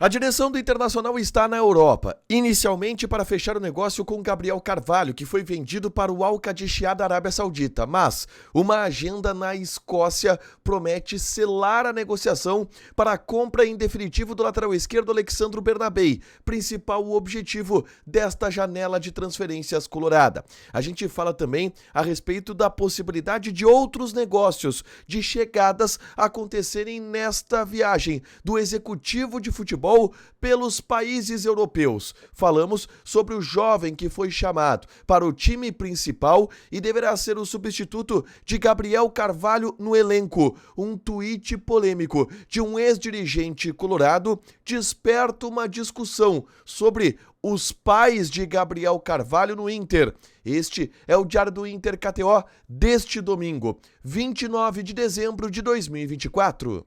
A direção do Internacional está na Europa, inicialmente para fechar o negócio com Gabriel Carvalho, que foi vendido para o Al-Qadisiyah da Arábia Saudita, mas uma agenda na Escócia promete selar a negociação para a compra em definitivo do lateral esquerdo Alexandro Bernabei, principal objetivo desta janela de transferências colorada. A gente fala também a respeito da possibilidade de outros negócios, de chegadas acontecerem nesta viagem do executivo de futebol pelos países europeus. Falamos sobre o jovem que foi chamado para o time principal e deverá ser o substituto de Gabriel Carvalho no elenco. Um tweet polêmico de um ex-dirigente colorado desperta uma discussão sobre os pais de Gabriel Carvalho no Inter. Este é o Diário do Inter KTO deste domingo, 29 de dezembro de 2024.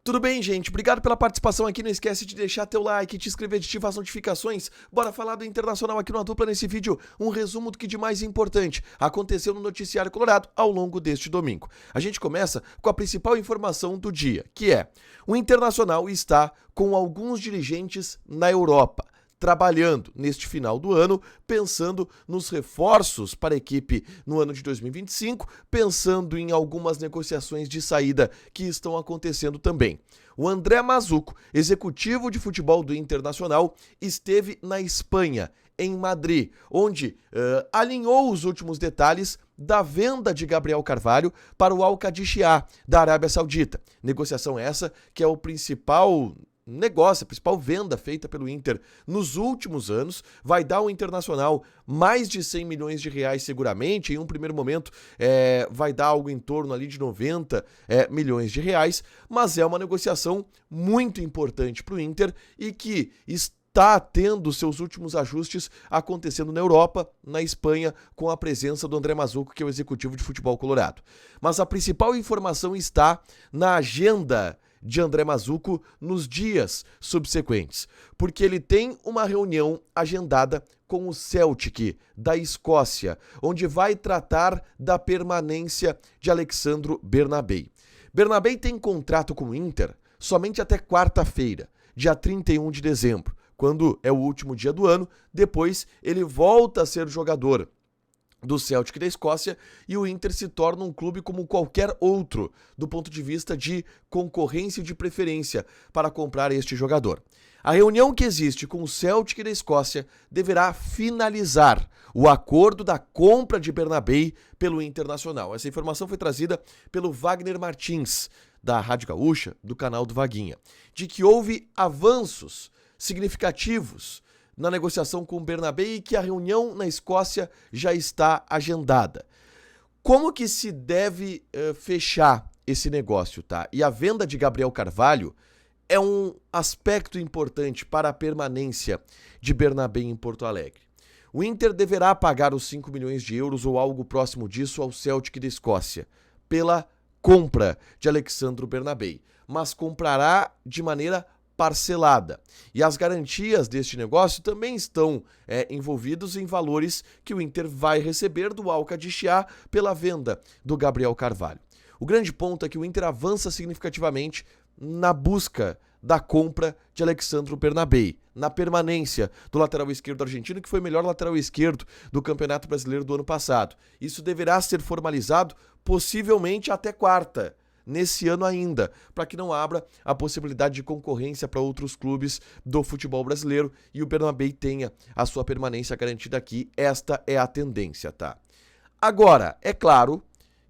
Tudo bem, gente? Obrigado pela participação aqui. Não esquece de deixar teu like, te inscrever, de ativar as notificações. Bora falar do Internacional aqui no A Dupla nesse vídeo. Um resumo do que de mais importante aconteceu no noticiário colorado ao longo deste domingo. A gente começa com a principal informação do dia, que é: o Internacional está com alguns dirigentes na Europa, trabalhando neste final do ano, pensando nos reforços para a equipe no ano de 2025, pensando em algumas negociações de saída que estão acontecendo também. O André Mazzuco, executivo de futebol do Internacional, esteve na Espanha, em Madrid, onde alinhou os últimos detalhes da venda de Gabriel Carvalho para o Al-Qadisiyah da Arábia Saudita. Negociação essa que é o principal negócio, a principal venda feita pelo Inter nos últimos anos, vai dar ao Internacional mais de 100 milhões de reais seguramente. Em um primeiro momento vai dar algo em torno ali de 90 milhões de reais, mas é uma negociação muito importante para o Inter e que está tendo seus últimos ajustes acontecendo na Europa, na Espanha, com a presença do André Mazzuco, que é o executivo de futebol colorado. Mas a principal informação está na agenda de André Mazzuco nos dias subsequentes, porque ele tem uma reunião agendada com o Celtic da Escócia, onde vai tratar da permanência de Alexandro Bernabei. Bernabei tem contrato com o Inter somente até quarta-feira, dia 31 de dezembro, quando é o último dia do ano. Depois ele volta a ser jogador do Celtic da Escócia e o Inter se torna um clube como qualquer outro do ponto de vista de concorrência e de preferência para comprar este jogador. A reunião que existe com o Celtic da Escócia deverá finalizar o acordo da compra de Bernabei pelo Internacional. Essa informação foi trazida pelo Wagner Martins, da Rádio Gaúcha, do canal do Vaguinha, de que houve avanços significativos na negociação com o Bernabei e que a reunião na Escócia já está agendada. Como que se deve fechar esse negócio, tá? E a venda de Gabriel Carvalho é um aspecto importante para a permanência de Bernabei em Porto Alegre. O Inter deverá pagar os 5 milhões de euros ou algo próximo disso ao Celtic da Escócia pela compra de Alexandro Bernabei, mas comprará de maneira parcelada. E as garantias deste negócio também estão envolvidos em valores que o Inter vai receber do Al-Qadisiyah pela venda do Gabriel Carvalho. O grande ponto é que o Inter avança significativamente na busca da compra de Alexandro Bernabei, na permanência do lateral esquerdo argentino, que foi o melhor lateral esquerdo do Campeonato Brasileiro do ano passado. Isso deverá ser formalizado possivelmente até quarta, nesse ano ainda, para que não abra a possibilidade de concorrência para outros clubes do futebol brasileiro e o Bernabei tenha a sua permanência garantida aqui. Esta é a tendência, tá? Agora, é claro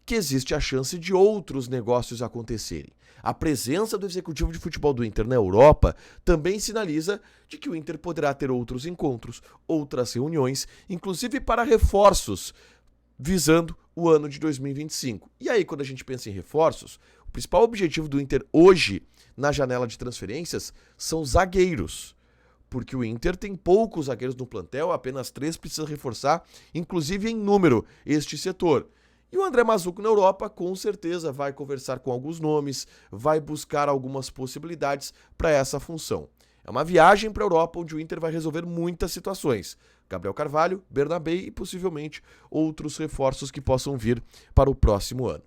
que existe a chance de outros negócios acontecerem. A presença do executivo de futebol do Inter na Europa também sinaliza de que o Inter poderá ter outros encontros, outras reuniões, inclusive para reforços, visando o ano de 2025. E aí, quando a gente pensa em reforços, o principal objetivo do Inter hoje, na janela de transferências, são zagueiros. Porque o Inter tem poucos zagueiros no plantel, apenas 3 precisa reforçar, inclusive em número, este setor. E o André Mazzuco na Europa, com certeza, vai conversar com alguns nomes, vai buscar algumas possibilidades para essa função. É uma viagem para a Europa onde o Inter vai resolver muitas situações. Gabriel Carvalho, Bernabei e possivelmente outros reforços que possam vir para o próximo ano.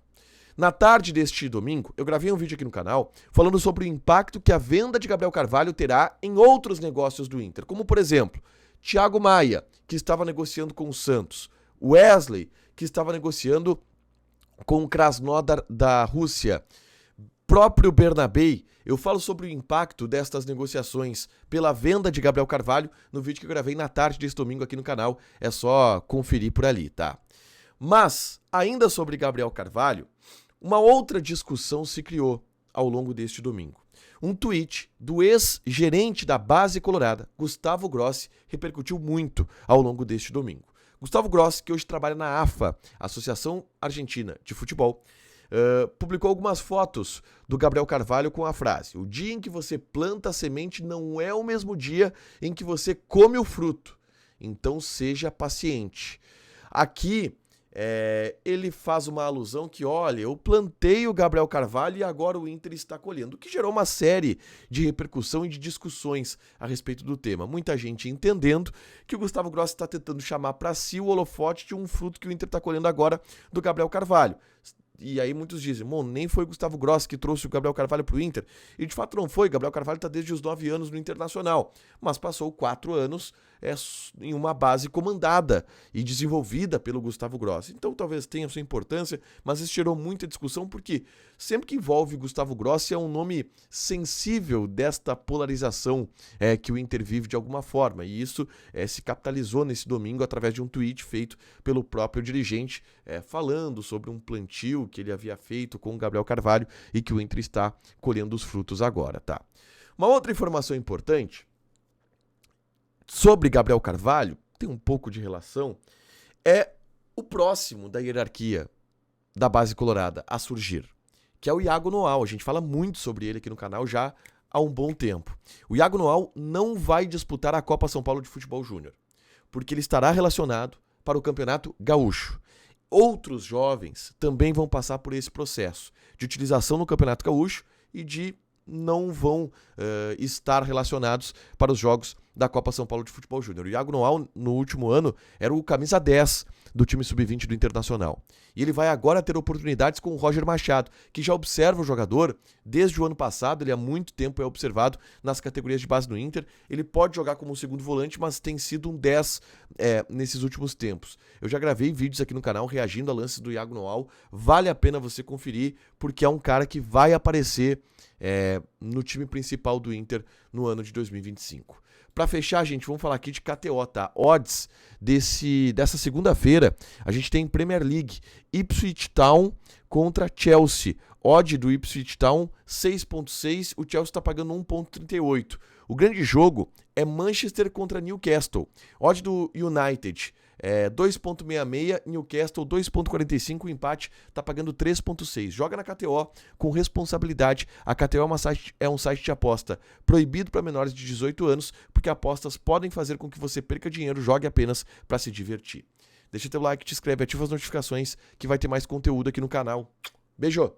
Na tarde deste domingo, eu gravei um vídeo aqui no canal falando sobre o impacto que a venda de Gabriel Carvalho terá em outros negócios do Inter, como por exemplo, Thiago Maia, que estava negociando com o Santos, Wesley, que estava negociando com o Krasnodar da Rússia, próprio Bernabei. Eu falo sobre o impacto destas negociações pela venda de Gabriel Carvalho no vídeo que eu gravei na tarde deste domingo aqui no canal, é só conferir por ali, tá? Mas, ainda sobre Gabriel Carvalho, uma outra discussão se criou ao longo deste domingo. Um tweet do ex-gerente da base colorada, Gustavo Grossi, repercutiu muito ao longo deste domingo. Gustavo Grossi, que hoje trabalha na AFA, Associação Argentina de Futebol, publicou algumas fotos do Gabriel Carvalho com a frase: o dia em que você planta a semente não é o mesmo dia em que você come o fruto, então seja paciente. Aqui ele faz uma alusão que, olha, eu plantei o Gabriel Carvalho e agora o Inter está colhendo, o que gerou uma série de repercussão e de discussões a respeito do tema. Muita gente entendendo que o Gustavo Grossi está tentando chamar para si o holofote de um fruto que o Inter está colhendo agora do Gabriel Carvalho. E aí muitos dizem, nem foi o Gustavo Grossi que trouxe o Gabriel Carvalho para o Inter. E de fato não foi, Gabriel Carvalho está desde os 9 anos no Internacional, mas passou 4 anos em uma base comandada e desenvolvida pelo Gustavo Grossi. Então talvez tenha sua importância, mas isso gerou muita discussão porque sempre que envolve Gustavo Grossi é um nome sensível desta polarização que o Inter vive de alguma forma. E isso se capitalizou nesse domingo através de um tweet feito pelo próprio dirigente falando sobre um plantio que ele havia feito com o Gabriel Carvalho e que o Inter está colhendo os frutos agora, tá? Uma outra informação importante sobre Gabriel Carvalho, tem um pouco de relação, é o próximo da hierarquia da base colorada a surgir, que é o Iago Noal. A gente fala muito sobre ele aqui no canal já há um bom tempo. O Iago Noal não vai disputar a Copa São Paulo de Futebol Júnior, porque ele estará relacionado para o Campeonato Gaúcho. Outros jovens também vão passar por esse processo de utilização no Campeonato Gaúcho e de não vão estar relacionados para os jogos da Copa São Paulo de Futebol Júnior. O Iago Noal, no último ano, era o camisa 10 do time sub-20 do Internacional. E ele vai agora ter oportunidades com o Roger Machado, que já observa o jogador desde o ano passado. Ele há muito tempo é observado nas categorias de base do Inter. Ele pode jogar como um segundo volante, mas tem sido um 10 nesses últimos tempos. Eu já gravei vídeos aqui no canal reagindo a lances do Iago Noal. Vale a pena você conferir, porque é um cara que vai aparecer no time principal do Inter no ano de 2025. Para fechar, gente, vamos falar aqui de KTO, tá? Odds dessa segunda-feira, a gente tem Premier League, Ipswich Town contra Chelsea. Odd do Ipswich Town, 6.6, o Chelsea está pagando 1.38. O grande jogo é Manchester contra Newcastle. Odd do United, 2.66, Newcastle 2.45, o empate está pagando 3.6. Joga na KTO com responsabilidade. A KTO é um site de aposta proibido para menores de 18 anos, porque apostas podem fazer com que você perca dinheiro. Jogue apenas para se divertir. Deixa teu like, te inscreve, ativa as notificações que vai ter mais conteúdo aqui no canal. Beijo!